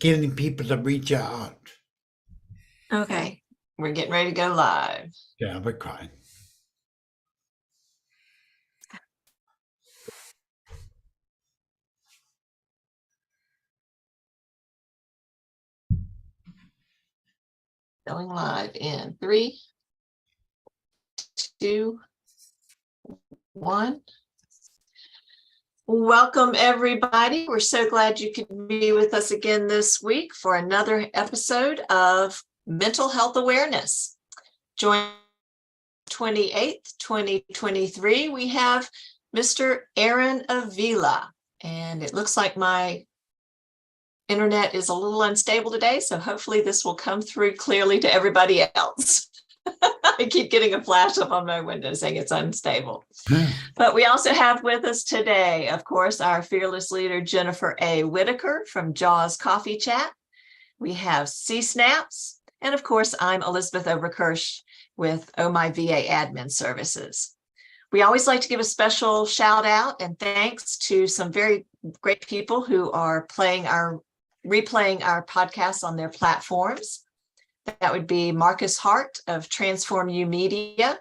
getting people to reach out. Okay, we're getting ready to go live. Yeah, we're crying. Going live in 3, 2, 1. Welcome, everybody. We're so glad you could be with us again this week for another episode of Mental Health Awareness. Join 28th, 2023, we have Mr. Aaron Avila. And it looks like my internet is a little unstable today, so hopefully this will come through clearly to everybody else. I keep getting a flash up on my window saying it's unstable. But we also have with us today, of course, our fearless leader, Jennifer A. Whitaker from Jaws Coffee Chat. We have C-Snaps. And of course, I'm Elizabeth Overkirsch with Oh My VA Admin Services. We always like to give a special shout out and thanks to some very great people who are replaying our podcasts on their platforms. That would be Marcus Hart of Transform You Media,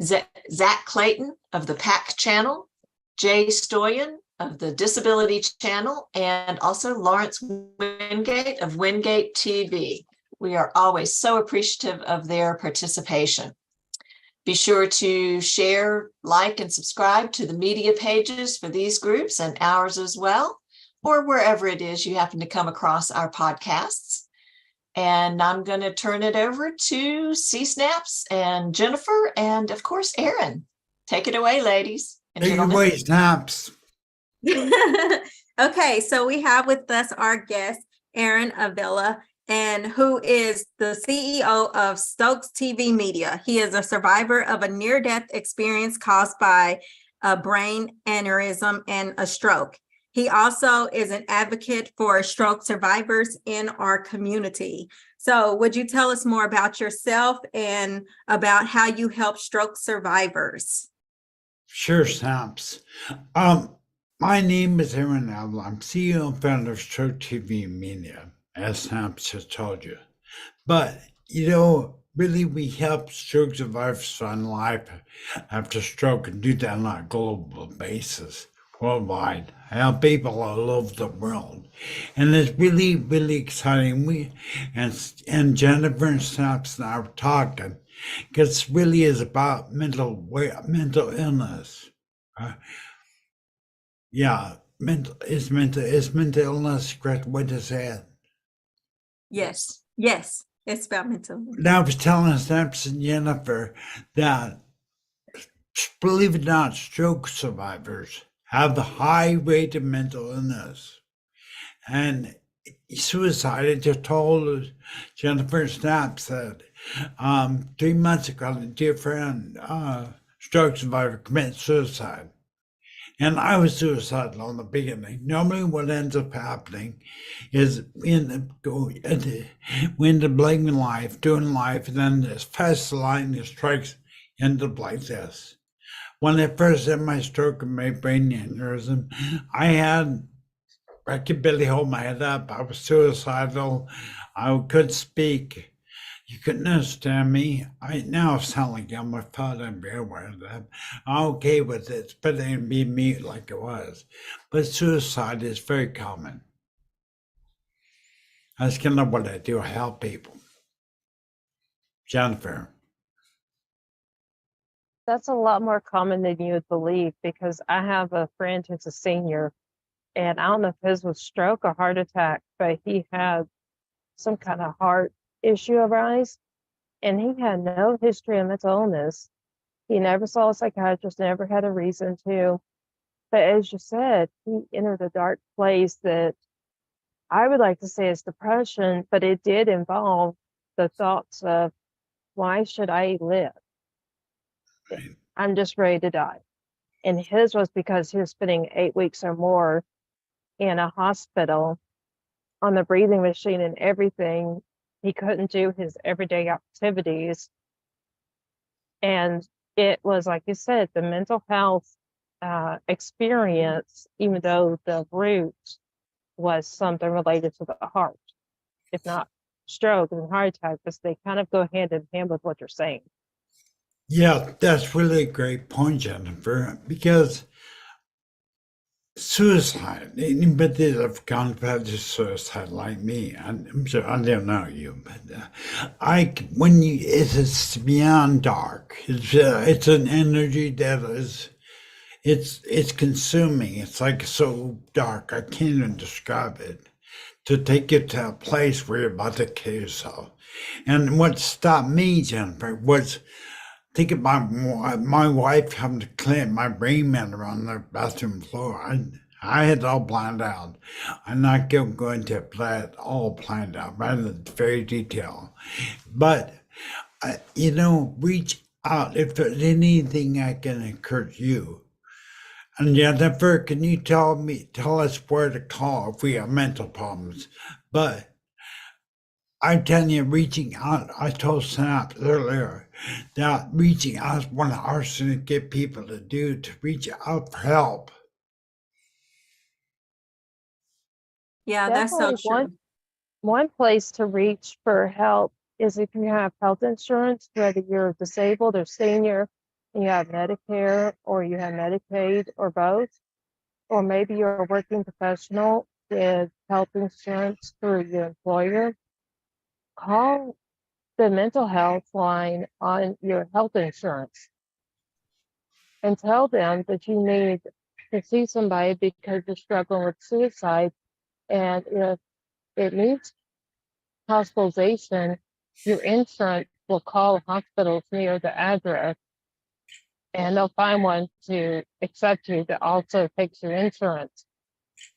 Zach Clayton of the PAC channel, Jay Stoyan of the Disability channel, and also Lawrence Wingate of Wingate TV. We are always so appreciative of their participation. Be sure to share, like, and subscribe to the media pages for these groups and ours as well, or wherever it is you happen to come across our podcasts. And I'm going to turn it over to C-Snaps and Jennifer and, of course, Aaron. Take it away, ladies and Take it gentlemen. away, Snaps. Okay, so we have with us our guest, Aaron Avila, and who is the CEO of Stokes TV Media. He is a survivor of a near-death experience caused by a brain aneurysm and a stroke. He also is an advocate for stroke survivors in our community. So would you tell us more about yourself and about how you help stroke survivors? Sure, Snaps. My name is Aaron Avila. I'm CEO and founder of Stroke TV Media, as Snaps has told you. But, really we help stroke survivors find life after stroke and do that on a global basis. Worldwide, help people all over the world, and it's really, really exciting. And Jennifer and Snaps and I were talking because it really is about mental illness. Yeah, mental illness. Correct way to say it. Yes, it's about mental illness. Now I was telling Snaps and Jennifer that, believe it or not, stroke survivors have a high rate of mental illness and suicide. I just told Jennifer Snaps that 3 months ago, a dear friend, stroke survivor, committed suicide. And I was suicidal in the beginning. Normally, what ends up happening is we end up blaming life, doing life, and then this fast lightning strikes end up like this. When I first had my stroke and my brain aneurysm, I could barely hold my head up. I was suicidal. I couldn't speak. You couldn't understand me. I now sound like I'm a father. I'm very aware of that. I'm okay with it. It's better than being mute like it was. But suicide is very common. That's kind of what I do. I help people. Jennifer. That's a lot more common than you would believe because I have a friend who's a senior, and I don't know if his was stroke or heart attack, but he had some kind of heart issue arise, and he had no history of mental illness. He never saw a psychiatrist, never had a reason to. But as you said, he entered a dark place that I would like to say is depression, but it did involve the thoughts of, why should I live? I'm just ready to die. And his was because he was spending 8 weeks or more in a hospital on the breathing machine and everything. He couldn't do his everyday activities. And it was, like you said, the mental health experience, even though the root was something related to the heart. If not stroke and heart attack, because they kind of go hand in hand with what you're saying. Yeah, that's really a great point, Jennifer, because suicide, anybody that have gone through suicide like me, I'm sure I don't know you, but it's beyond dark. It's an energy that is, it's consuming. It's like so dark. I can't even describe it. To take you to a place where you're about to kill yourself. And what stopped me, Jennifer, was thinking about my wife having to clean my brain matter on the bathroom floor. I had all planned out. I'm not going to play all planned out, but it's very detailed. But, reach out if there's anything I can encourage you. And Jennifer, can you tell us where to call if we have mental problems? But I'm telling you, reaching out, I told Snap earlier that reaching out is one of the hardest things to get people to do, to reach out for help. Yeah, that's so Definitely true. one place to reach for help is if you have health insurance, whether you're disabled or senior, and you have Medicare or you have Medicaid or both, or maybe you're a working professional with health insurance through your employer. Call the mental health line on your health insurance and tell them that you need to see somebody because you're struggling with suicide. And if it needs hospitalization, your insurance will call hospitals near the address and they'll find one to accept you that also takes your insurance.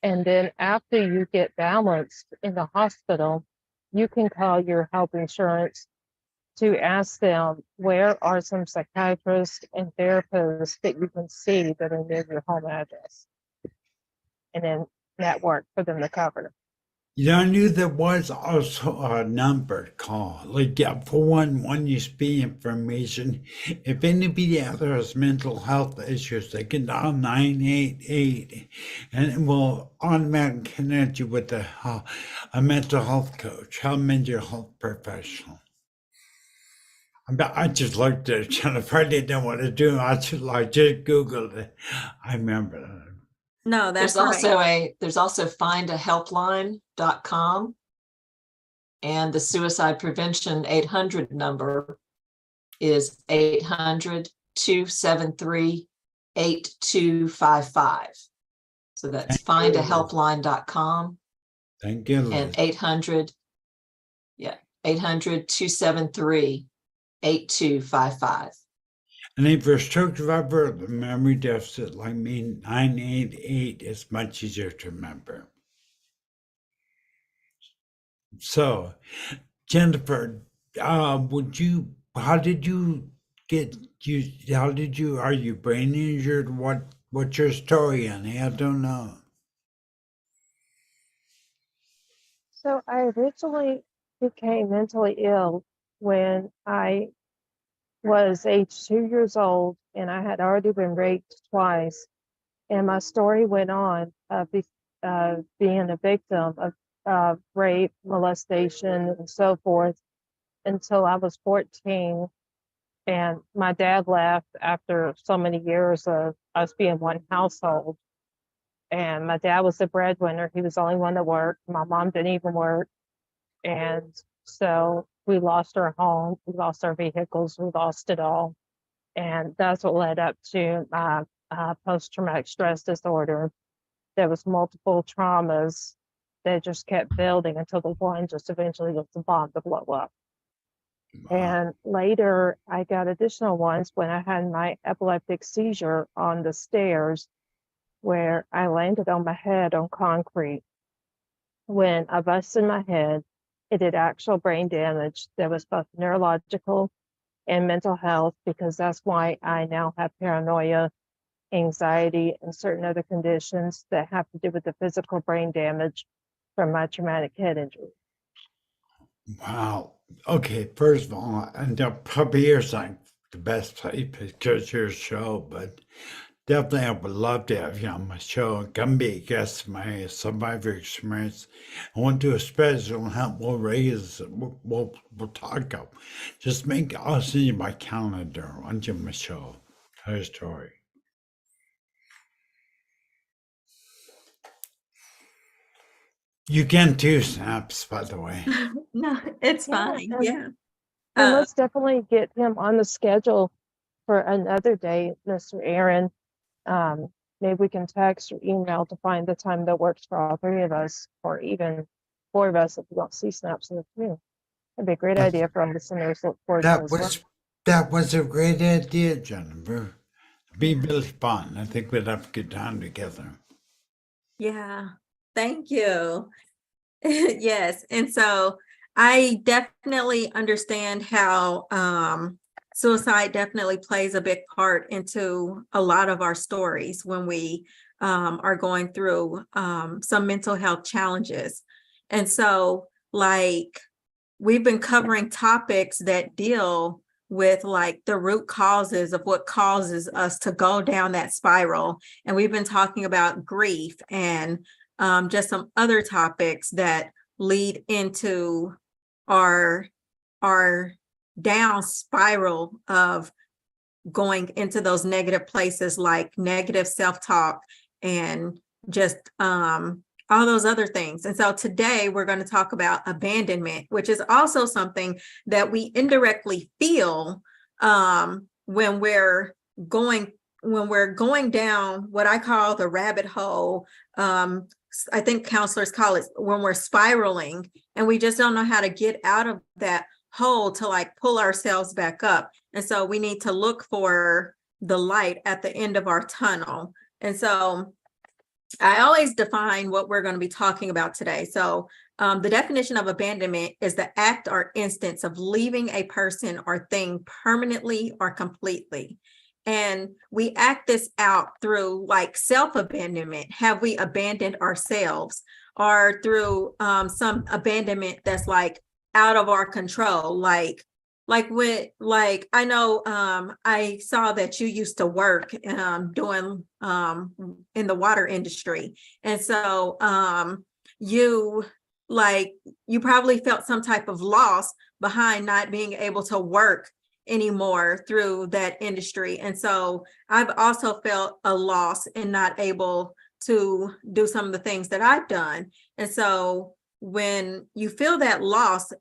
And then after you get balanced in the hospital, you can call your health insurance to ask them where are some psychiatrists and therapists that you can see that are near your home address. And then network for them to cover. I knew there was also a number to call, like for one USB information. If anybody out there has mental health issues, they can dial 988 and it will automatically connect you with a mental health coach, a mental health professional. I just looked at it, Jennifer. I didn't know what to do. I just Googled it. I remember that. No, that's There's also findahelpline.com and the suicide prevention 800 number is 800-273-8255. So that's findahelpline.com. Thank you, And Liz. 800-273-8255. And if you're a stroke survivor with a memory deficit like me, 988 is much easier to remember. So, Jennifer, are you brain injured? What's your story, honey? I don't know. So I originally became mentally ill when I was age 2 years old and I had already been raped twice. And my story went on being a victim of rape, molestation, and so forth until I was 14. And my dad left after so many years of us being one household. And my dad was the breadwinner. He was the only one that worked. My mom didn't even work. And so we lost our home, we lost our vehicles, we lost it all. And that's what led up to my post-traumatic stress disorder. There was multiple traumas that just kept building until the one just eventually was the bomb to blow up. And later I got additional ones when I had my epileptic seizure on the stairs where I landed on my head on concrete. When I busted my head, it did actual brain damage. There was both neurological and mental health, because that's why I now have paranoia, anxiety, and certain other conditions that have to do with the physical brain damage from my traumatic head injury. Wow. Okay, first of all, and the puppy ears like the best place because your show, but definitely, I would love to have you on my show and come be a guest of my survivor experience. I want to do a special and help we'll raise, we'll talk up. I'll send you my calendar on your my show. Her story. You can too, Snaps, by the way. No, it's Yeah, fine. and- Yeah. And Uh, let's definitely get him on the schedule for another day, Mr. Aaron. Maybe we can text or email to find the time that works for all three of us, or even four of us if we don't see snaps in the afternoon. That'd be a great That's- idea for our listeners to look forward to as well. That was a great idea, Jennifer. It'd be really fun. I think we'd have a good time together. Yeah, thank you. Yes, and so I definitely understand how suicide definitely plays a big part into a lot of our stories when we are going through some mental health challenges. And so, like, we've been covering topics that deal with like the root causes of what causes us to go down that spiral. And we've been talking about grief and just some other topics that lead into our down spiral of going into those negative places, like negative self-talk and just all those other things. And so today we're going to talk about abandonment, which is also something that we indirectly feel when we're going down what I call the rabbit hole. I think counselors call it when we're spiraling and we just don't know how to get out of that hole to like pull ourselves back up. And so we need to look for the light at the end of our tunnel. And so I always define what we're going to be talking about today. So the definition of abandonment is the act or instance of leaving a person or thing permanently or completely. And we act this out through like self-abandonment. Have we abandoned ourselves? Or through some abandonment that's like out of our control, like I know I saw that you used to work doing in the water industry. And so you probably felt some type of loss behind not being able to work anymore through that industry. And so I've also felt a loss in not able to do some of the things that I've done. And so when you feel that loss,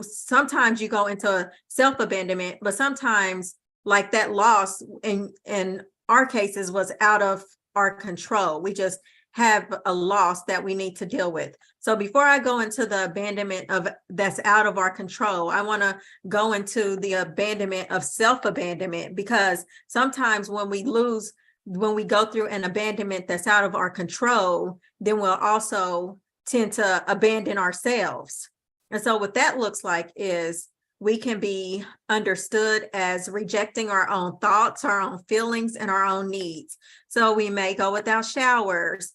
sometimes you go into self-abandonment, but sometimes like that loss in our cases was out of our control. We just have a loss that we need to deal with. So before I go into the abandonment of that's out of our control, I want to go into the abandonment of self-abandonment, because sometimes when we go through an abandonment that's out of our control, then we'll also tend to abandon ourselves. And so what that looks like is we can be understood as rejecting our own thoughts, our own feelings, and our own needs. So we may go without showers.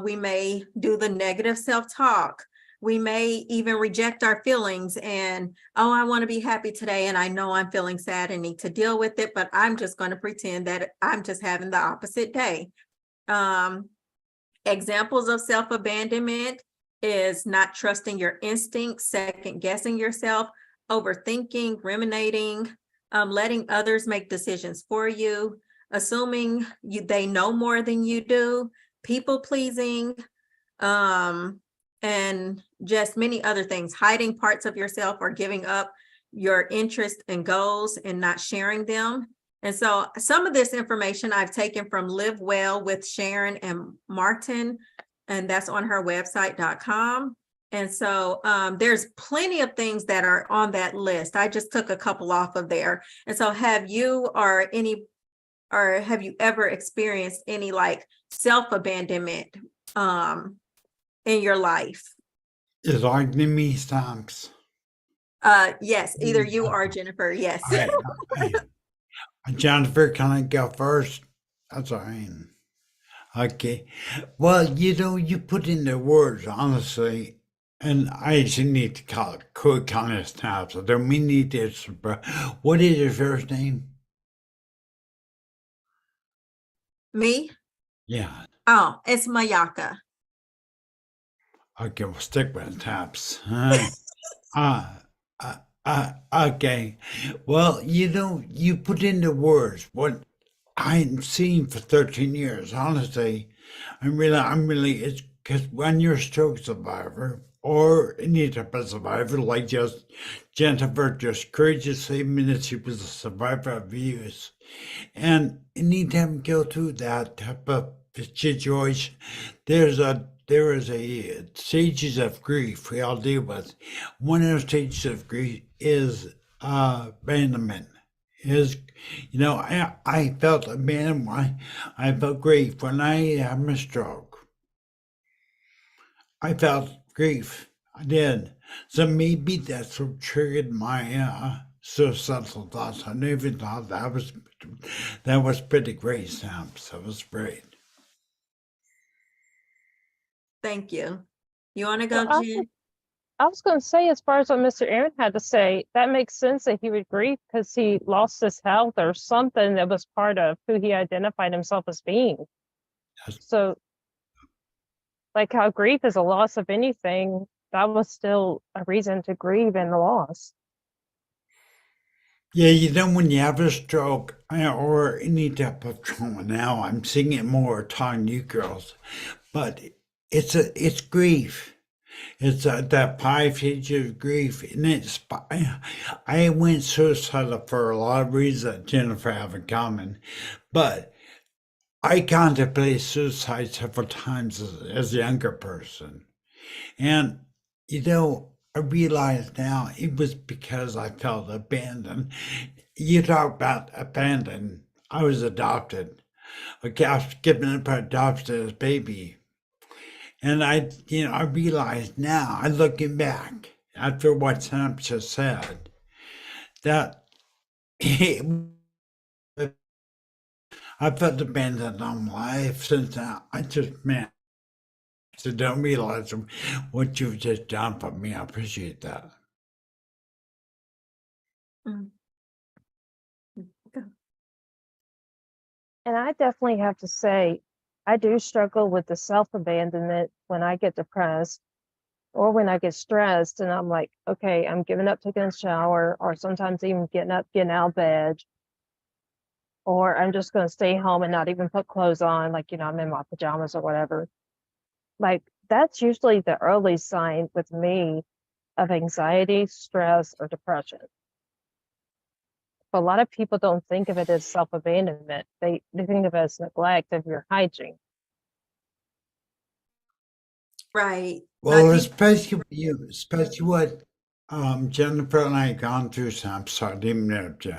We may do the negative self-talk. We may even reject our feelings and, oh, I want to be happy today, and I know I'm feeling sad and need to deal with it, but I'm just going to pretend that I'm just having the opposite day. Examples of self-abandonment is not trusting your instincts, second guessing yourself, overthinking, ruminating, letting others make decisions for you, assuming they know more than you do, people pleasing, and just many other things, hiding parts of yourself or giving up your interests and goals and not sharing them. And so some of this information I've taken from Live Well with Sharon and Martin, and that's on her website.com. And so there's plenty of things that are on that list. I just took a couple off of there. And so have you ever experienced any like self-abandonment in your life? Is arguing me stamps. Yes, either you or Jennifer. Yes. Jennifer, can I go first? That's all right. Okay. Well, you put in the words, honestly, and I actually need to call it quick kind of snaps. I don't mean need this. What is your first name? Me? Yeah. Oh, it's Mayaka. Okay, we'll stick with taps. Uh, okay. Well, you put into words what I'm seeing for 13 years. Honestly, it's because when you're a stroke survivor or any type of survivor, like just Jennifer just courageously admitted she was a survivor of abuse. And anytime you go through that type of situation, there is a stages of grief we all deal with. One of the stages of grief is abandonment. Is I felt abandoned. I felt grief when I had my stroke. I felt grief. I did. So maybe that's what triggered my suicidal thoughts. I never thought that was pretty great, Sam. So it was great. Thank you. You want to Well, go, Jen? I was going to say, as far as what Mr. Aaron had to say, that makes sense that he would grieve because he lost his health or something that was part of who he identified himself as being. Yes. So, like how grief is a loss of anything, that was still a reason to grieve in the loss. Yeah, when you have a stroke or any type of trauma now, I'm seeing it more talking to you girls, but it's grief. It's that 5 stages of grief, and I went suicidal for a lot of reasons that Jennifer have in common, but I contemplated suicide several times as a younger person. And, I realize now it was because I felt abandoned. You talk about abandoned. I was adopted. Okay, I was given up for adoption as a baby. And I realize now, I looking back after what Sam just said, that I felt abandoned on life since I just, man, so don't realize what you've just done for me. I appreciate that. Mm. And I definitely have to say, I do struggle with the self-abandonment when I get depressed or when I get stressed and I'm like, okay, I'm giving up taking a shower, or sometimes even getting out of bed, or I'm just going to stay home and not even put clothes on, like, I'm in my pajamas or whatever. Like, that's usually the early sign with me of anxiety, stress, or depression. But a lot of people don't think of it as self-abandonment. They think of it as neglect of your hygiene. Right. Well, I think especially with you, especially what Jennifer and I gone through. So I'm sorry, I didn't interrupt you.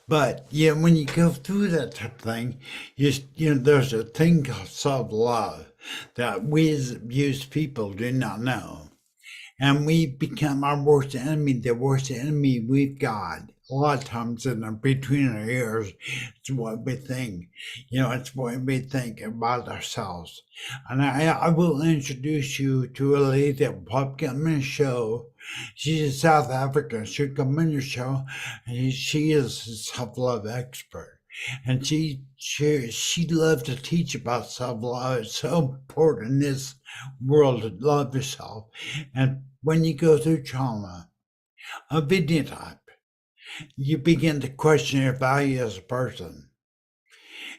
But yeah, when you go through that type of thing, there's a thing called self-love that we as abused people do not know. And we become our worst enemy, the worst enemy we've got. A lot of times between our ears, it's what we think. It's what we think about ourselves. And I will introduce you to a lady that will come in the show. She's in South Africa. She'll come in your show, and she is a self-love expert. And she loves to teach about self-love. It's so important in this world to love yourself. And when you go through trauma of any type, you begin to question your value as a person.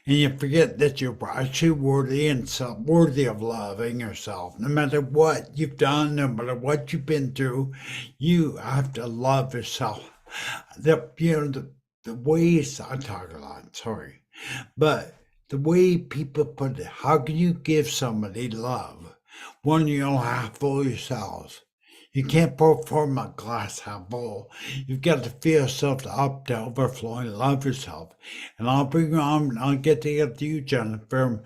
And you forget that you're actually worthy and worthy of loving yourself. No matter what you've done, no matter what you've been through, you have to love yourself. The ways I talk a lot, sorry, but the way people put it, how can you give somebody love when you don't have full yourselves? You can't pour from a glass half full. You've got to fill yourself up to overflowing. Love yourself. And I'll bring you on, and I'll get together with you, Jennifer,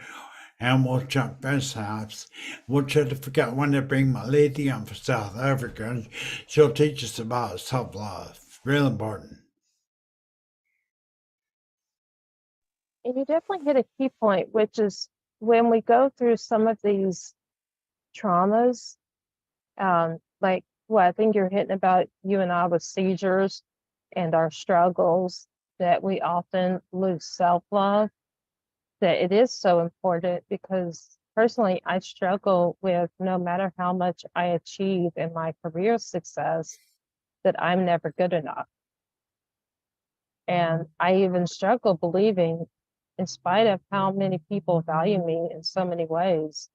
and we'll jump fence house. We'll try to figure out when to bring my lady on from South Africa, and she'll teach us about self-love. Real important. And you definitely hit a key point, which is when we go through some of these traumas, like what I think you're hitting about you and I with seizures and our struggles, that we often lose self-love. that it is so important because personally, I struggle with no matter how much I achieve in my career success, that I'm never good enough. And I even struggle believing, in spite of how many people value me in so many ways,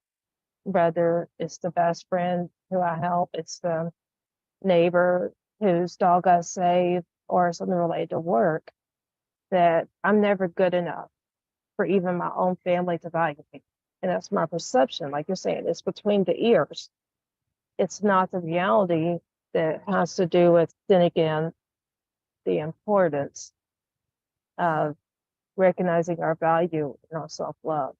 whether it's the best friend who I help, it's the neighbor whose dog I save, or something related to work, that I'm never good enough for even my own family to value me. And that's my perception. Like you're saying, it's between the ears. It's not the reality that has to do with, then again, the importance of recognizing our value and our self-love.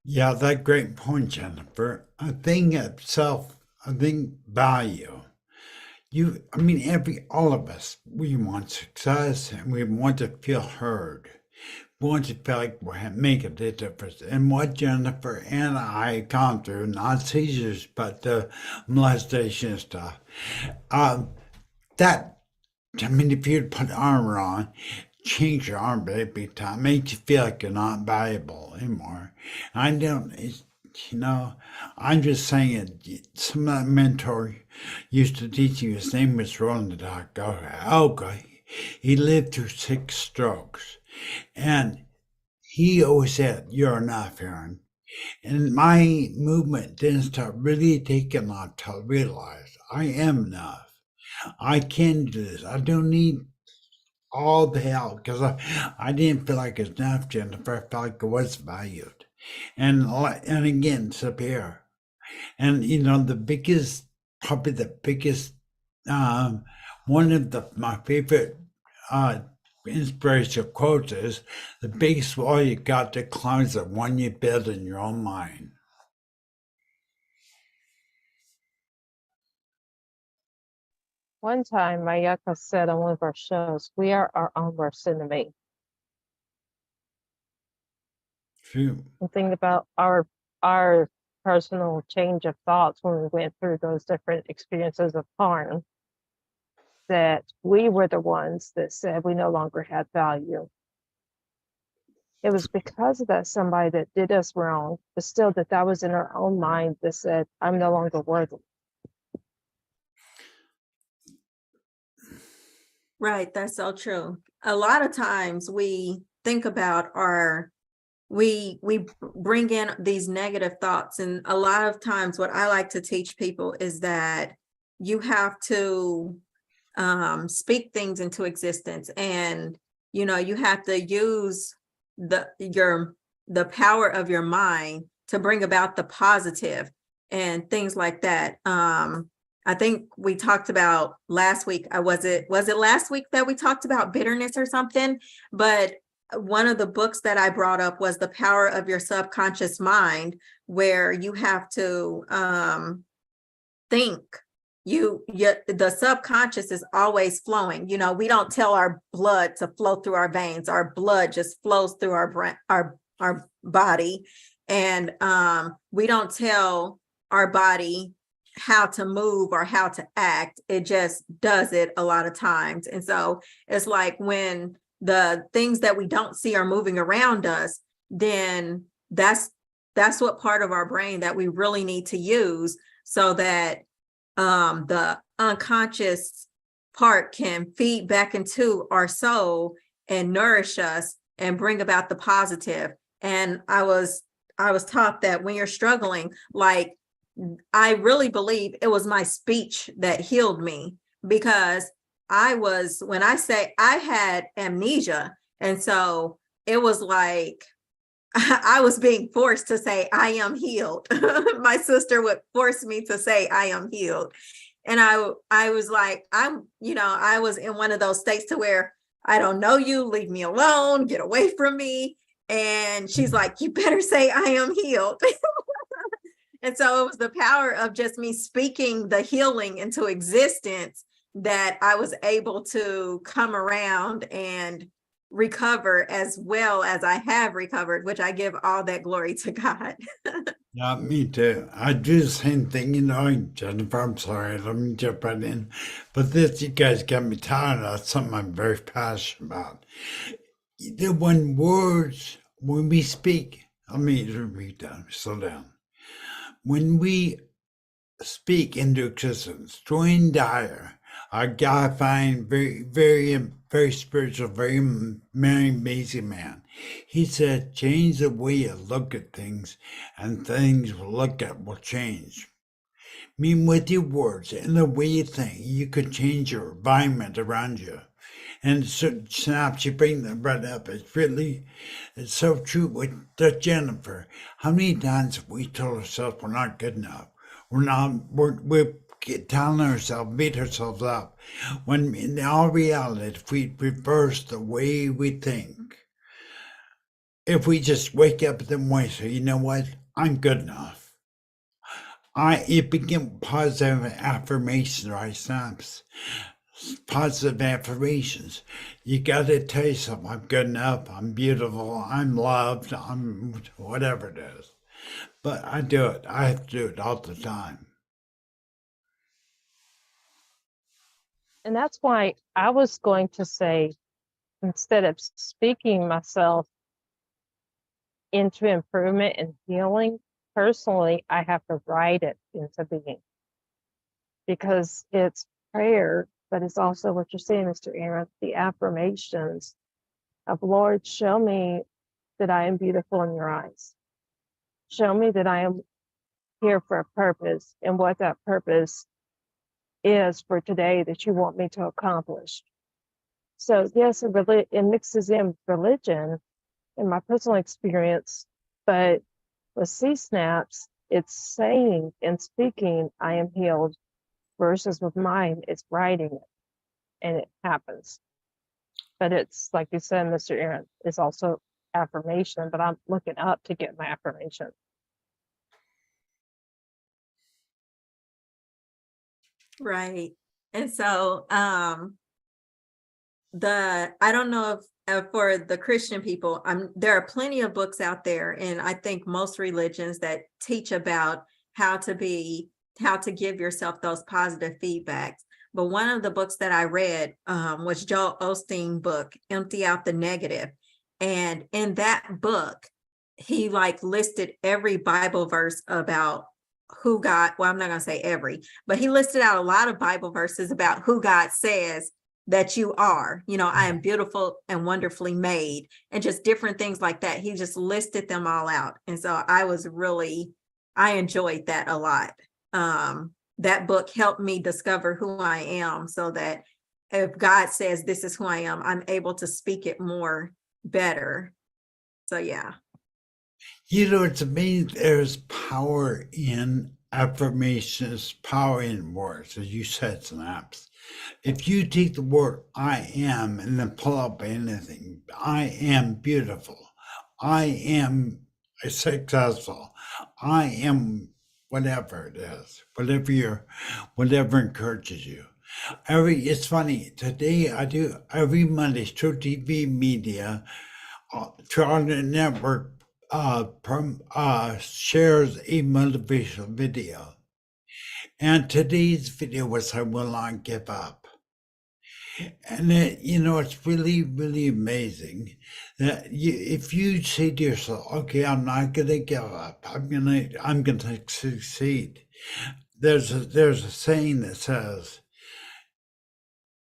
Yeah, that great point, Jennifer. I think value. All of us, we want success and we want to feel heard. We want to feel like we're making a difference. And what Jennifer and I gone through, not seizures, but the molestation stuff, if you'd put armor on, change your armor every time, makes you feel like you're not valuable anymore. I'm just saying it. Some of that mentor used to teach you, his name was Roland Olga. He lived through 6 strokes. And he always said, "You're enough, Aaron." And my movement didn't start really taking off till I realized I am enough. I can do this. I don't need all the help because I didn't feel like it's enough, Jennifer. I felt like I was valued. And again, it's up here. And probably the biggest, one of my favorite inspirational quotes is, "The biggest wall you got to climb is the one you build in your own mind." One time, Mayaka said on one of our shows, we are our own worst enemy. True. And think about our personal change of thoughts when we went through those different experiences of harm, that we were the ones that said we no longer had value. It was because of that somebody that did us wrong, but still that was in our own mind that said, I'm no longer worthy. Right, that's so true. A lot of times we think about we bring in these negative thoughts, and a lot of times what I like to teach people is that you have to speak things into existence, and you have to use the power of your mind to bring about the positive and things like that. I think we talked about last week. Was it last week that we talked about bitterness or something? But one of the books that I brought up was The Power of Your Subconscious Mind, where you have to think. The subconscious is always flowing. We don't tell our blood to flow through our veins. Our blood just flows through our body, and we don't tell our body how to move or how to act. It just does it a lot of times. And so it's like when the things that we don't see are moving around us, then that's what part of our brain that we really need to use, so that the unconscious part can feed back into our soul and nourish us and bring about the positive. And I was taught that when you're struggling, like, I really believe it was my speech that healed me, because when I say I had amnesia, and so it was like I was being forced to say, I am healed. My sister would force me to say, I am healed. And I was like, I was in one of those states to where, I don't know you, leave me alone, get away from me. And she's like, you better say I am healed. And so it was the power of just me speaking the healing into existence that I was able to come around and recover as well as I have recovered, which I give all that glory to God. Yeah, me too. I do the same thing, Jennifer, I'm sorry, let me jump right in. But you guys got me talking about something I'm very passionate about. When words when we speak, let me repeat that, slow down. When we speak into existence, Dwayne Dyer, a guy I find very spiritual, very amazing man. He said, change the way you look at things, and things will change. I mean, with your words and the way you think, you could change your environment around you. And so snaps, you bring them right up. It's so true with Jennifer. How many times have we told ourselves we're not good enough? We're telling ourselves, beat ourselves up. When in all reality, if we reverse the way we think, if we just wake up in the morning and say, you know what, I'm good enough. It begin positive affirmations, right, Snaps? Positive affirmations. You got to tell yourself, I'm good enough, I'm beautiful, I'm loved, I'm whatever it is. But I do it. I have to do it all the time. And that's why I was going to say, instead of speaking myself into improvement and healing, personally, I have to write it into being. Because it's prayer, but it's also what you're saying, Mr. Aaron, the affirmations of, Lord, show me that I am beautiful in your eyes. Show me that I am here for a purpose, and what that purpose is for today that you want me to accomplish. So yes, it mixes in religion in my personal experience, but with C-SNAPs, it's saying and speaking, I am healed, versus with mine, it's writing it, and it happens. But it's, like you said, Mr. Aaron, it's also affirmation, but I'm looking up to get my affirmation. Right. And so I don't know if for the Christian people, there are plenty of books out there, and I think most religions that teach about how to give yourself those positive feedbacks. But one of the books that I read was Joel Osteen book, Empty Out the Negative. And in that book, he listed every Bible verse about who God, well, I'm not going to say every, but he listed out a lot of Bible verses about who God says that you are. I am beautiful and wonderfully made, and just different things like that. He just listed them all out. And so I enjoyed that a lot. That book helped me discover who I am, so that if God says this is who I am, I'm able to speak it more better. So yeah. It's amazing. There's power in affirmations, power in words, as you said, Snaps. If you take the word I am and then pull up anything, I am beautiful, I am successful, I am whatever it is, whatever encourages you. It's funny, today I do every Monday, True TV Media, Charter Network shares a motivational video. And today's video was I Will Not Give Up. And it's really, really amazing that if you say to yourself, okay, I'm not gonna give up, I'm gonna succeed. There's a saying that says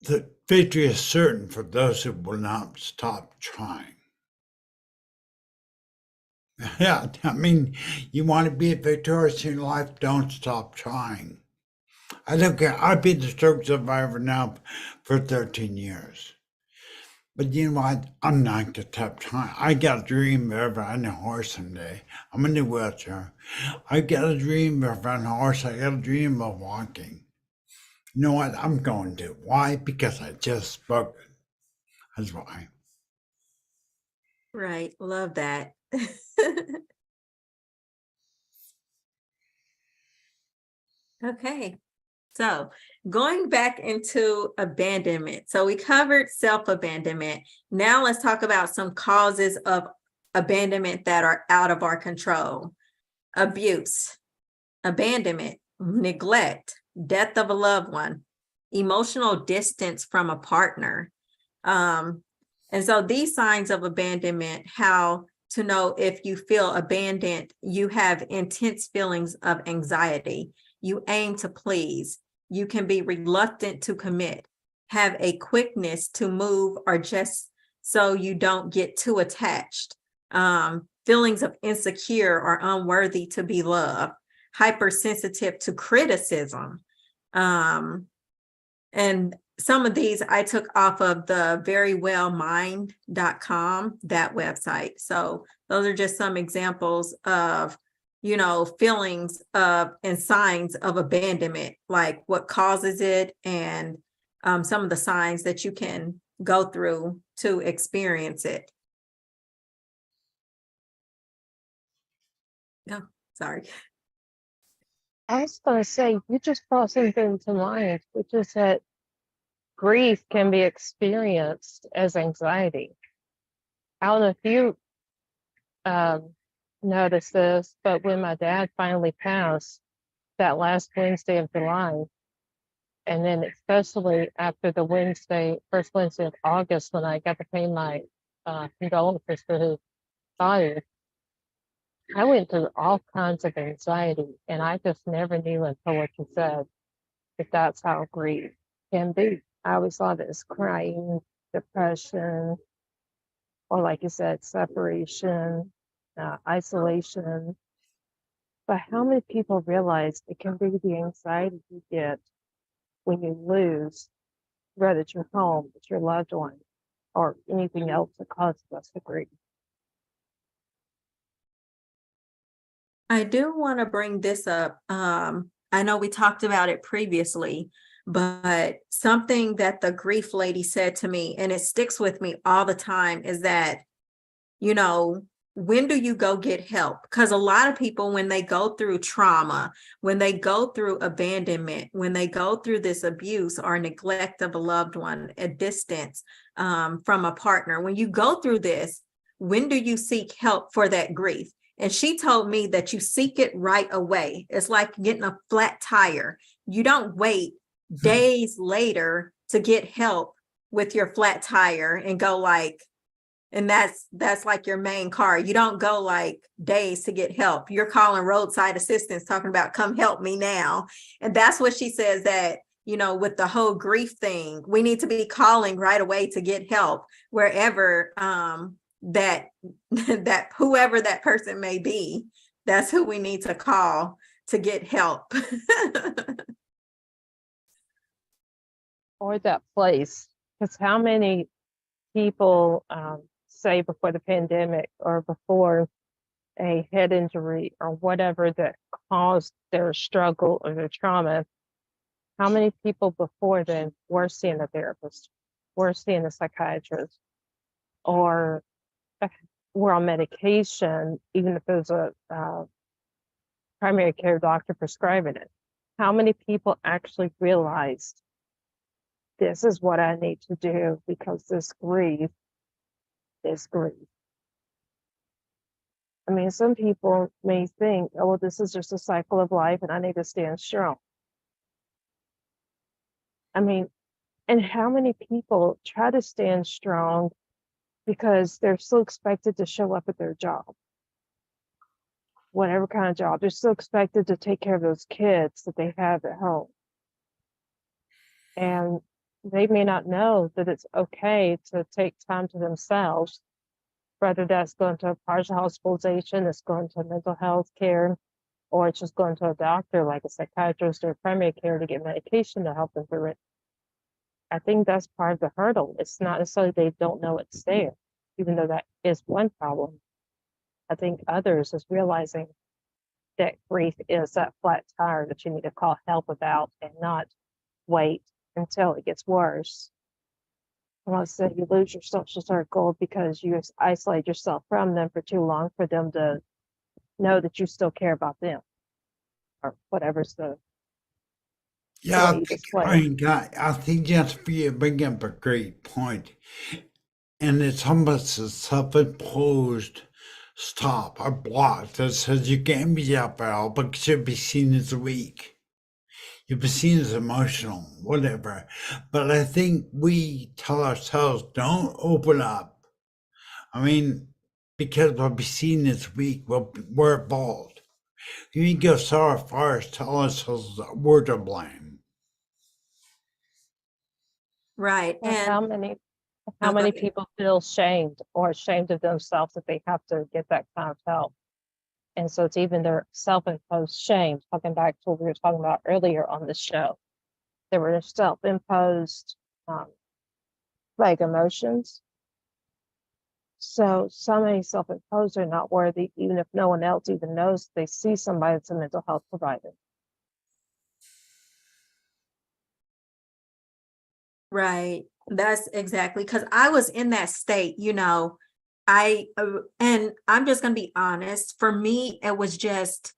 that victory is certain for those who will not stop trying. Yeah, I mean, you want to be victorious in life, don't stop trying. I don't care. I've been a stroke survivor now for 13 years. But you know what? I'm not going to stop trying. I got a dream of riding a horse someday. I'm in a wheelchair. I got a dream of riding a horse. I got a dream of walking. You know what? I'm going to. Why? Because I just spoke it. That's why. Right. Love that. Okay. So going back into abandonment. So we covered self-abandonment. Now let's talk about some causes of abandonment that are out of our control. Abuse, abandonment, neglect, death of a loved one, emotional distance from a partner. And so these signs of abandonment, how to know if you feel abandoned, you have intense feelings of anxiety, you aim to please, you can be reluctant to commit, have a quickness to move, or just so you don't get too attached. Feelings of insecure or unworthy to be loved, hypersensitive to criticism. And some of these I took off of the verywellmind.com, that website. So those are just some examples of, feelings of and signs of abandonment, like what causes it, and some of the signs that you can go through to experience it. No, sorry. I was going to say, you just brought something to mind, which is that grief can be experienced as anxiety. I don't know if you noticed this, but when my dad finally passed that last Wednesday of July, and then especially after the first Wednesday of August, when I got to pay my condolences for his father, I went through all kinds of anxiety, and I just never knew until what you said if that's how grief can be. I always thought it was crying, depression, or like you said, separation, isolation. But how many people realize it can be the anxiety you get when you lose, whether it's your home, it's your loved one, or anything else that causes us to grieve? I do want to bring this up. I know we talked about it previously, but something that the grief lady said to me, and it sticks with me all the time, is that, when do you go get help? Because a lot of people, when they go through trauma, when they go through abandonment, when they go through this abuse or neglect of a loved one, a distance from a partner, when you go through this, when do you seek help for that grief? And she told me that you seek it right away. It's like getting a flat tire. You don't wait days later to get help with your flat tire and go like, and that's like your main car. You don't go like days to get help. You're calling roadside assistance talking about, come help me now. And that's what she says, that, with the whole grief thing, we need to be calling right away to get help wherever that whoever that person may be, that's who we need to call to get help. Or that place. Because how many people say before the pandemic or before a head injury or whatever that caused their struggle or their trauma, how many people before then were seeing a therapist, were seeing a psychiatrist, or were on medication, even if there's a primary care doctor prescribing it? How many people actually realized this is what I need to do because this grief is grief? I mean, some people may think, oh, well, this is just a cycle of life and I need to stand strong. I mean, and how many people try to stand strong because they're still expected to show up at their job, whatever kind of job. They're still expected to take care of those kids that they have at home. And they may not know that it's okay to take time to themselves, whether that's going to a partial hospitalization, it's going to mental health care, or it's just going to a doctor like a psychiatrist or primary care to get medication to help them through it. I think that's part of the hurdle. It's not necessarily they don't know it's there, even though that is one problem. I think others is realizing that grief is that flat tire that you need to call help about and not wait until it gets worse. Unless you lose your social circle because you isolate yourself from them for too long for them to know that you still care about them, or whatever's the Yeah, way you display. I think that's for you bring up a great point. And it's almost a self-imposed stop or block that says you can't be out for help because you'll be seen as weak. You'll be seen as emotional, whatever. But I think we tell ourselves, don't open up. I mean, because what we've seen this week, we're bold. You can go so far as tell us we're to blame. Right. And And how many go ahead. people feel shamed or ashamed of themselves that they have to get that kind of help? And so it's even their self-imposed shame, talking back to what we were talking about earlier on the show. There were self-imposed like emotions. So many self-imposed are not worthy, even if no one else even knows they see somebody that's a mental health provider. Right. That's exactly because I was in that state, and I'm just going to be honest. For me, it was just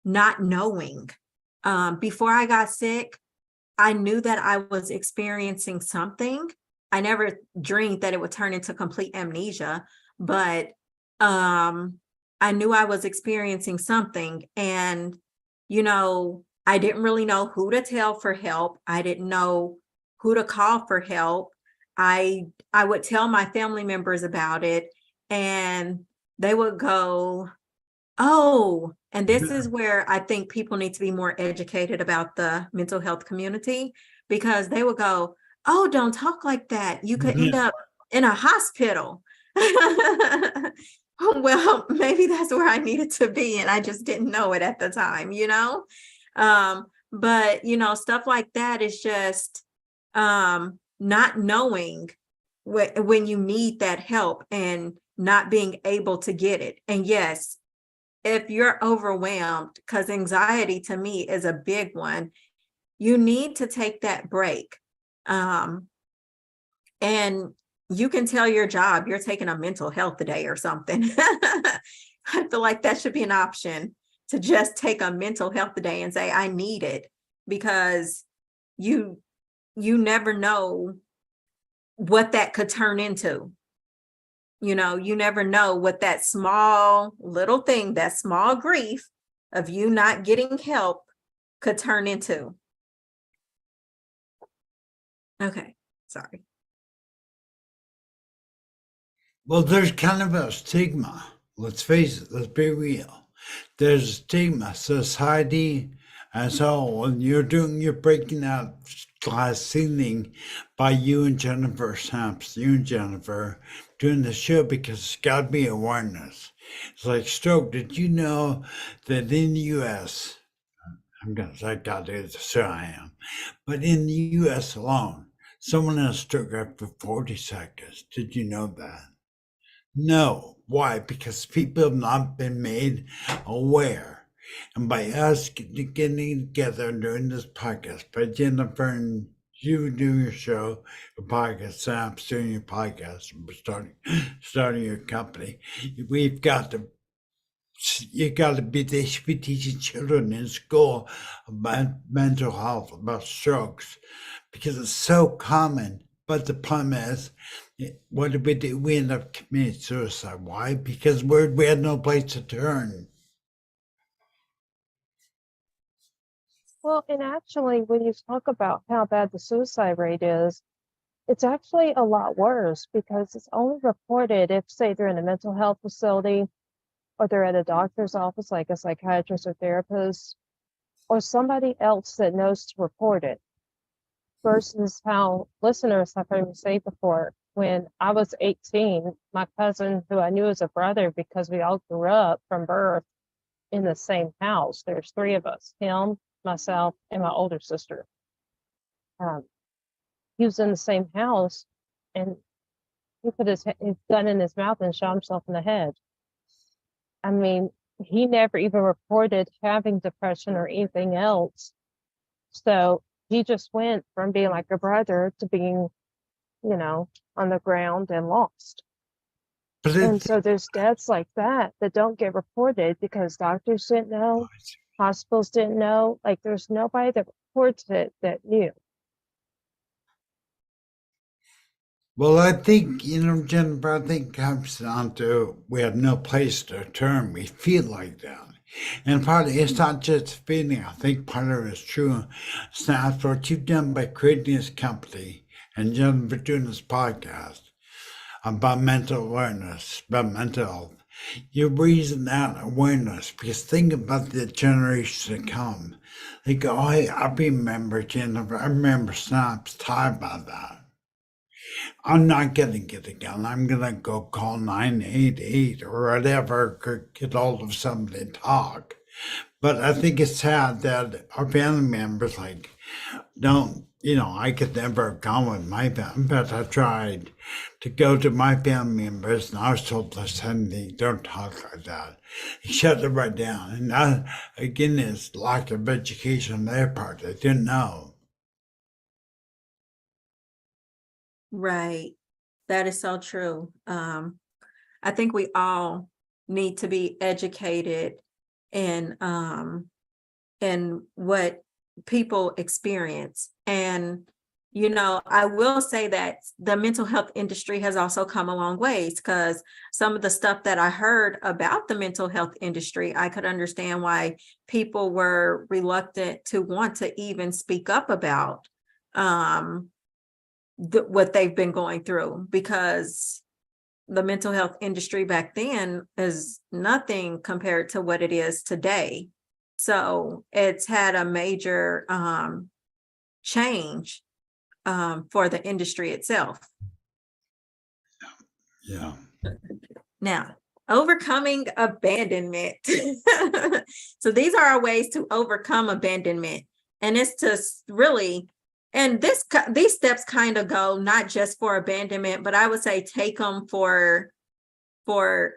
not knowing. Before I got sick, I knew that I was experiencing something. I never dreamed that it would turn into complete amnesia, but I knew I was experiencing something. And, I didn't really know who to tell for help. I didn't know who to call for help. I would tell my family members about it, and they would go, "Oh," and this is where I think people need to be more educated about the mental health community, because they would go, "Oh, don't talk like that. You could end up in a hospital." Well, maybe that's where I needed to be, and I just didn't know it at the time, But, stuff like that is just not knowing when you need that help and not being able to get it. And yes, if you're overwhelmed, because anxiety to me is a big one, you need to take that break. And you can tell your job you're taking a mental health day or something. I feel like that should be an option, to just take a mental health day and say, I need it, because you never know what that could turn into. You never know what that small little thing, that small grief of you not getting help could turn into. Okay, sorry. Well, there's kind of a stigma. Let's face it, let's be real. There's a stigma. Society as a whole, and you're breaking out glass ceiling by you and Jennifer Samps, doing the show, because it's got to be awareness. It's like stroke. Did you know that in the U.S., I'm going to say God, so I am, but in the U.S. alone, someone has stroke after 40 seconds. Did you know that? No. Why? Because people have not been made aware. And by us getting together and doing this podcast, by Jennifer and you doing your show, your podcast, Sam doing your podcast, starting your company, we've got to. They should be teaching children in school about mental health, about strokes, because it's so common. But the problem is, what did we do? We end up committing suicide. Why? Because we had no place to turn. Well, and actually, when you talk about how bad the suicide rate is, it's actually a lot worse, because it's only reported if, say, they're in a mental health facility, or they're at a doctor's office, like a psychiatrist or therapist, or somebody else that knows to report it, versus how listeners have heard me say before. When I was 18, my cousin, who I knew as a brother because we all grew up from birth in the same house, there's three of us, him, myself, and my older sister. He was in the same house, and he put his gun in his mouth and shot himself in the head. I mean, he never even reported having depression or anything else. So he just went from being like a brother to being, on the ground and lost. And so there's deaths like that don't get reported because doctors didn't know, hospitals didn't know. Like, there's nobody that reports it that knew. Well, I think, Jennifer, I think it comes down to we have no place to turn. We feel like that. And partly it's not just a feeling. I think part of it is true. It's not what you've done by creating this company and Jennifer doing this podcast about mental awareness, about mental health. you're raising that awareness, because think about the generation to come. They go, I remember Jennifer, I remember Snap's time about that. I'm not going to get a gun. I'm going to go call 988 or whatever, get hold of somebody to talk. But I think it's sad that our family members don't, I could never have gone with my family, but I tried to go to my family members and I was told, listen, don't talk like that. Shut it right down. And that, again, is lack of education on their part. They didn't know. Right. That is so true. I think we all need to be educated in what people experience. And, I will say that the mental health industry has also come a long ways, because some of the stuff that I heard about the mental health industry, I could understand why people were reluctant to want to even speak up about what they've been going through, because the mental health industry back then is nothing compared to what it is today. So it's had a major change for the industry itself. Yeah. Now, overcoming abandonment. So these are our ways to overcome abandonment. And it's to really, and these steps kind of go not just for abandonment, but I would say take them for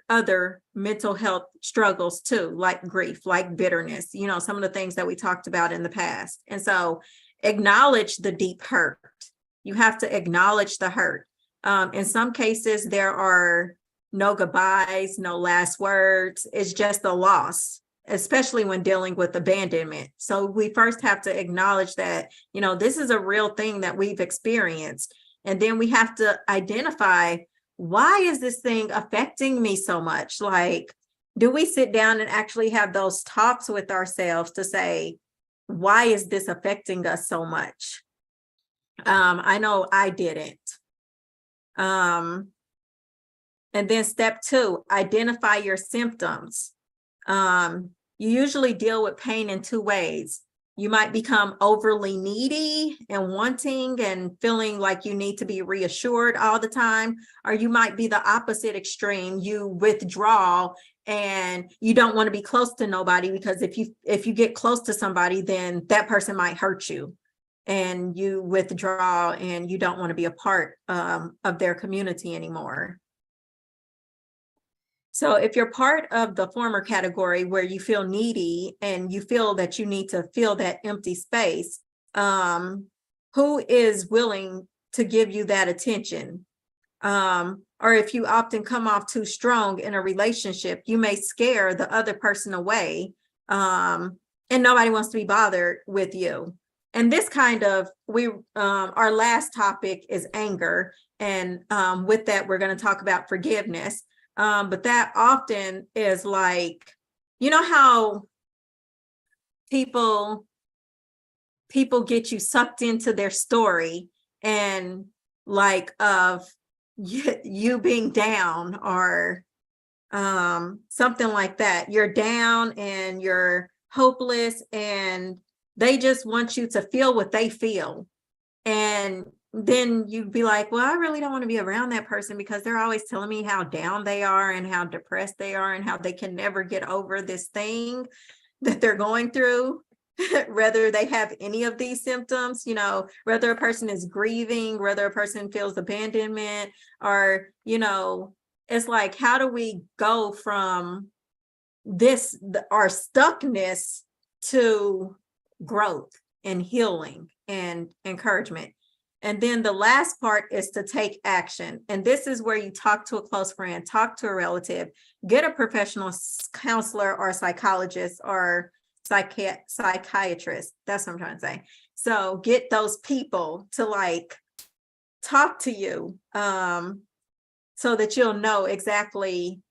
other mental health struggles too, like grief, like bitterness, some of the things that we talked about in the past. And so acknowledge the deep hurt. You have to acknowledge the hurt. In some cases, there are no goodbyes, no last words. It's just a loss, especially when dealing with abandonment. So we first have to acknowledge that, this is a real thing that we've experienced. And then we have to identify, why is this thing affecting me so much? Like, do we sit down and actually have those talks with ourselves to say, why is this affecting us so much? I know I didn't. And then step 2, identify your symptoms. You usually deal with pain in 2 ways. You might become overly needy and wanting and feeling like you need to be reassured all the time, or you might be the opposite extreme. You withdraw and you don't want to be close to nobody, because if you get close to somebody, then that person might hurt you, and you withdraw and you don't want to be a part of their community anymore. So if you're part of the former category where you feel needy and you feel that you need to fill that empty space, who is willing to give you that attention? Or if you often come off too strong in a relationship, you may scare the other person away, and nobody wants to be bothered with you. And this our last topic is anger. And with that, we're going to talk about forgiveness. But that often is like, how people get you sucked into their story, and like of you being down or something like that. You're down and you're hopeless, and they just want you to feel what they feel. And then you'd be like, well, I really don't want to be around that person, because they're always telling me how down they are and how depressed they are and how they can never get over this thing that they're going through, whether they have any of these symptoms, whether a person is grieving, whether a person feels abandonment, or, it's like, how do we go from our stuckness to growth and healing and encouragement? And then the last part is to take action. And this is where you talk to a close friend, talk to a relative, get a professional counselor or psychologist or psychiatrist. That's what I'm trying to say. So get those people to talk to you, so that you'll know exactly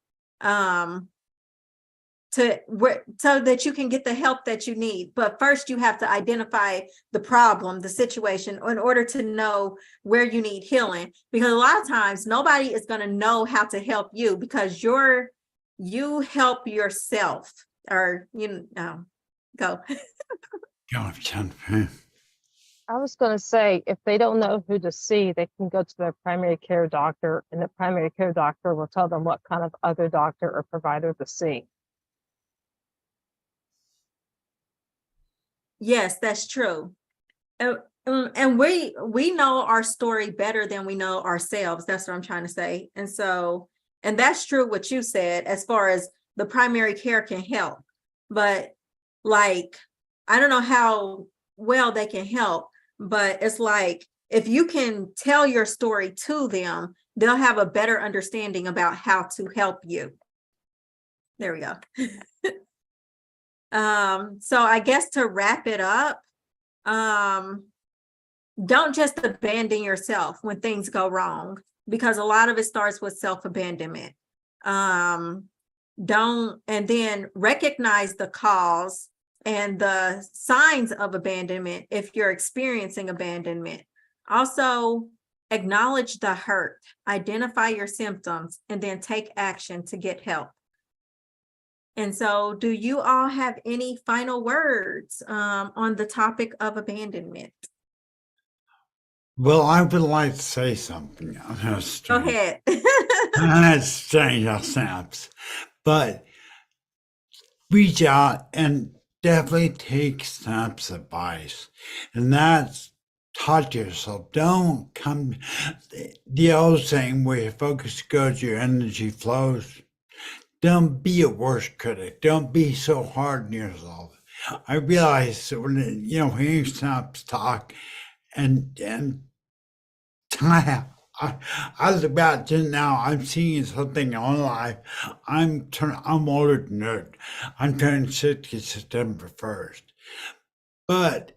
so that you can get the help that you need. But first you have to identify the problem, the situation, in order to know where you need healing, because a lot of times nobody is going to know how to help you, because your you help yourself, or go. Go, Jennifer. I was going to say, if they don't know who to see, they can go to their primary care doctor, and the primary care doctor will tell them what kind of other doctor or provider to see. Yes, that's true. And we know our story better than we know ourselves. That's what I'm trying to say. And so, and that's true what you said, as far as the primary care can help. But like, I don't know how well they can help, but it's like, if you can tell your story to them, they'll have a better understanding about how to help you. There we go. So I guess to wrap it up, don't just abandon yourself when things go wrong, because a lot of it starts with self-abandonment. And then recognize the cause and the signs of abandonment if you're experiencing abandonment. Also, acknowledge the hurt, identify your symptoms, and then take action to get help. And so, do you all have any final words on the topic of abandonment? Well, I would like to say something. Go ahead. That's strange, how snaps. But reach out and definitely take Snap's advice. And that's talk to yourself. Don't come, the old saying, where your focus goes, your energy flows. Don't be a worst critic. Don't be so hard on yourself. I realize that when, hearing Snaps talk and I look back to now, I'm seeing something on life. I'm older than that. I'm turning 60 September 1st. But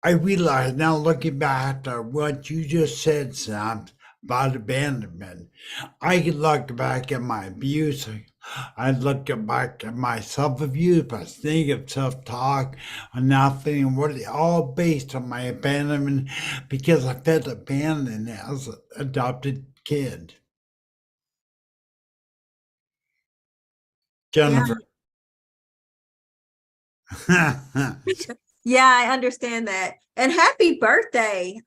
I realize now, looking back at what you just said, Sam, about abandonment, I can look back at my abuse. I look back at my self-abuse, my negative self-talk, and nothing, all based on my abandonment, because I felt abandoned as an adopted kid. Jennifer. Yeah, I understand that. And happy birthday.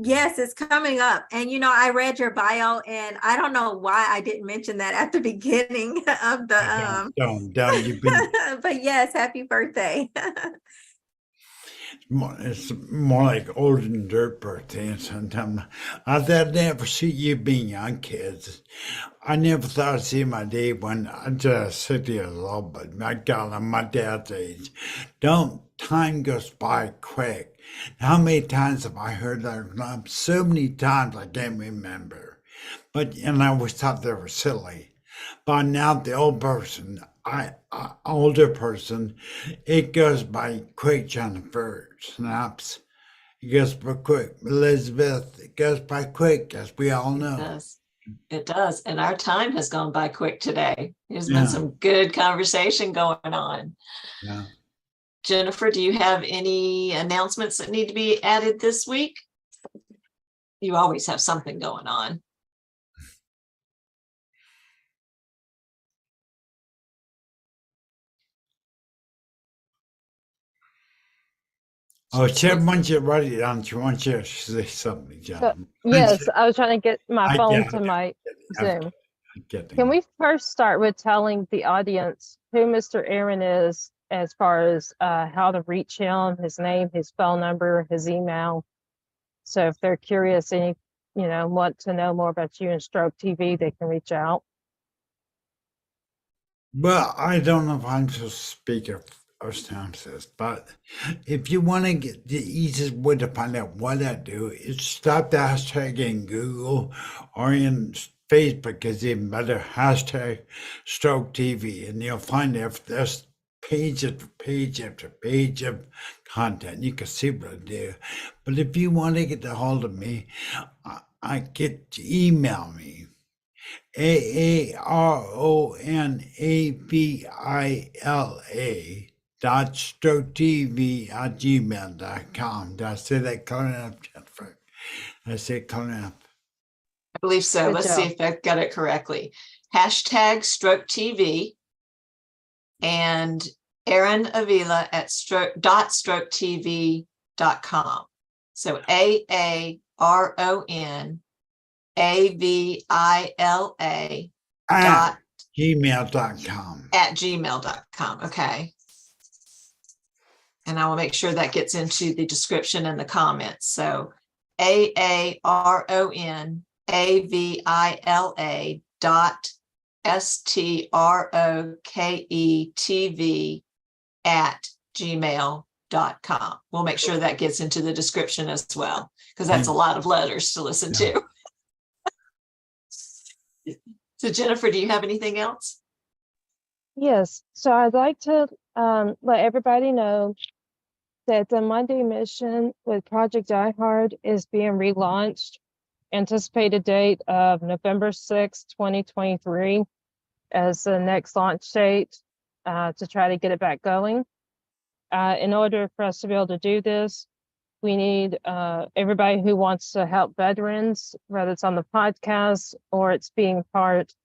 Yes, it's coming up. And I read your bio, and I don't know why I didn't mention that at the beginning of the Don't you've been but yes, happy birthday. it's more like old and dirt birthday, and sometimes I'd never see you being young kids. I never thought I'd see my day when I'm just 60 years old, but my God, I'm my dad's age. Time goes by quick. How many times have I heard that? So many times I can't remember. And I always thought they were silly. But now the older person, it goes by quick, Jennifer. Snaps. It goes by quick. Elizabeth, it goes by quick, as we all know. It does. And our time has gone by quick today. There's been some good conversation going on. Yeah. Jennifer, do you have any announcements that need to be added this week? You always have something going on. Oh, Chip wants you to write it down. She wants you to say something, John. Yes, I was trying to get my I phone get to it. my Zoom. I get Can it. we first start with telling the audience who Mr. Aaron is, as far as how to reach him, his name, his phone number, his email? So if they're curious, want to know more about you and Stroke TV, they can reach out. Well, I don't know if I'm supposed to speak of Stances, but if you want to get the easiest way to find out what I do is stop the hashtag in Google or in Facebook, because even better, hashtag Stroke TV, and you'll find there's page after page after page of content. You can see what I do. But if you want to get a hold of me, I get to email me. AARONAVILA.stroketv@gmail.com. Did I say that clear enough, Jennifer? Did I say it clear enough? I believe so. Good Let's job. see if I got it correctly. Stroke TV, and Aaron Avila at stroke.stroketv.com. So AARONAVILA At dot gmail.com. at gmail.com. Okay. And I will make sure that gets into the description and the comments. So AARONAVILA dot STROKETV at gmail.com. We'll make sure that gets into the description as well, because that's a lot of letters to listen to. So Jennifer, do you have anything else? Yes, so I'd like to let everybody know that the Monday mission with Project Die Hard is being relaunched. Anticipated date of November 6th, 2023 as the next launch date to try to get it back going. In order for us to be able to do this, we need everybody who wants to help veterans, whether it's on the podcast or it's being part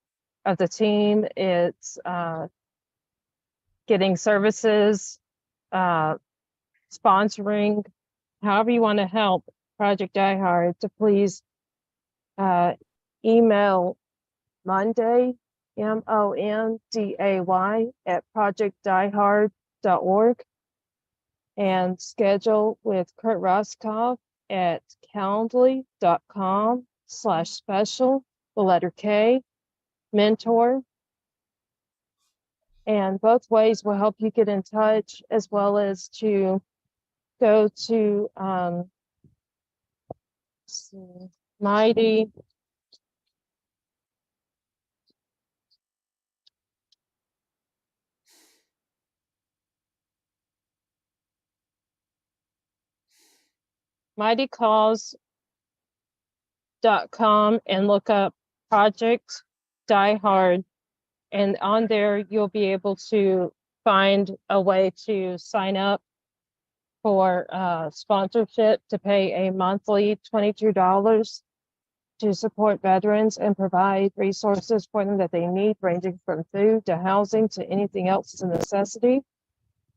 of the team, it's getting services, sponsoring, however you want to help Project Die Hard, to please email Monday, MONDAY at projectdiehard.org and schedule with Kurt Roskoff at calendly.com/special, the letter K, mentor. And both ways will help you get in touch, as well as to go to Mighty. mightycause.com and look up Project Die Hard. And on there, you'll be able to find a way to sign up for sponsorship to pay a monthly $22 to support veterans and provide resources for them that they need, ranging from food to housing to anything else that's a necessity.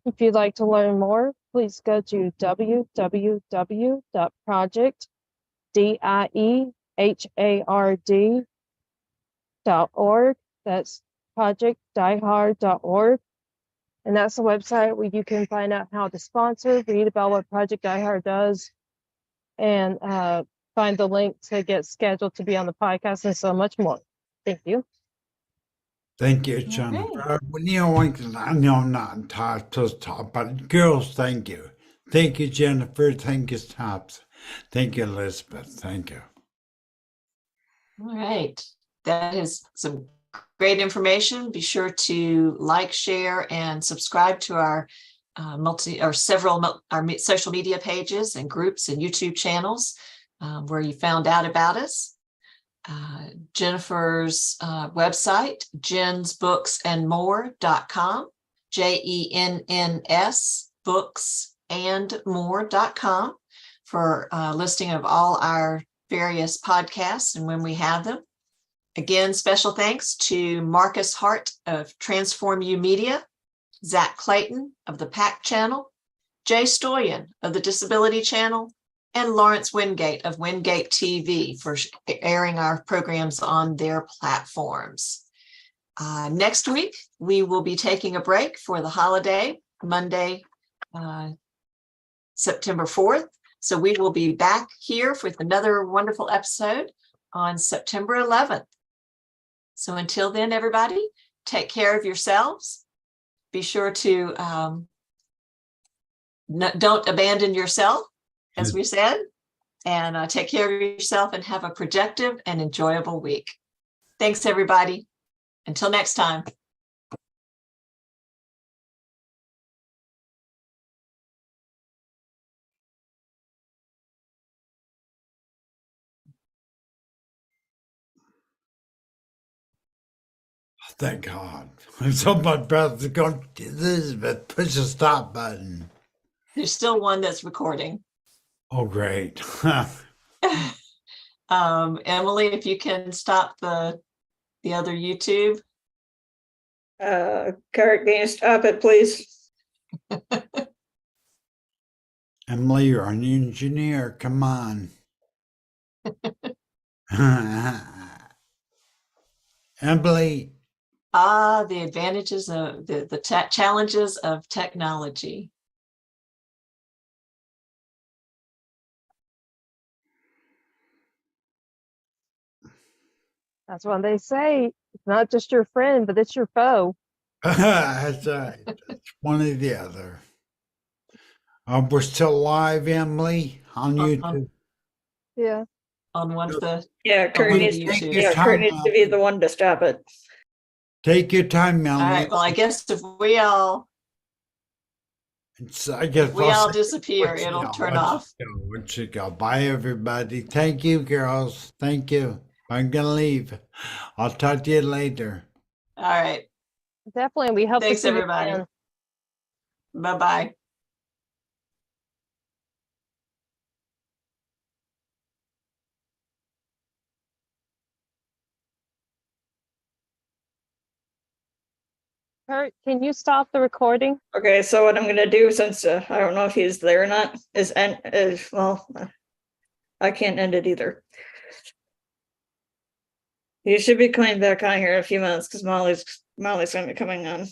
If you'd like to learn more, please go to www.projectdiehard.org. That's projectdiehard.org. And that's the website where you can find out how to sponsor, read about what Project Die Hard does, and find the link to get scheduled to be on the podcast and so much more. Thank you. Thank you, Jennifer. You know, I know I'm not taught to talk, but girls, thank you. Thank you, Jennifer. Thank you, Tops. Thank you, Elizabeth. Thank you. All right. That is some great information. Be sure to like, share, and subscribe to our several social media pages and groups and YouTube channels where you found out about us. Jennifer's website, jensbooksandmore.com, JENNS booksandmore.com for a listing of all our various podcasts and when we have them. Again, special thanks to Marcus Hart of Transform You Media, Zach Clayton of the PAC Channel, Jay Stoyan of the Disability Channel, and Lawrence Wingate of Wingate TV for airing our programs on their platforms. Next week, we will be taking a break for the holiday, Monday, September 4th. So we will be back here with another wonderful episode on September 11th. So until then, everybody, take care of yourselves. Be sure to don't abandon yourself, as we said, and take care of yourself and have a productive and enjoyable week. Thanks, everybody. Until next time. Thank God. So my brother's going to Elizabeth, push the stop button. There's still one that's recording. Oh, great. Emily, if you can stop the the other YouTube? Kurt, can you stop it, please? Emily, you're an engineer. Come on. Emily, The advantages of the challenges of technology. That's why they say it's not just your friend, but it's your foe. that's right. It's one or the other. We're still live, Emily, on YouTube. Yeah. On one of the Yeah, Kurt one of needs, the Take YouTubes. your yeah, time, Kurt needs to be Emily. the one to stop it. Take your time, All Emily. right, well, I guess if we all I guess we I'll all say disappear, let's it'll go, turn let's off. go, let's go. Bye, everybody. Thank you, girls. Thank you. I'm gonna leave. I'll talk to you later. All right, Definitely. We hope Thanks, to see you everybody. again. bye-bye. Kurt, can you stop the recording? Okay, so what I'm gonna do, since I don't know if he's there or not, is I can't end it either. You should be coming back on here in a few minutes because Molly's gonna be coming on.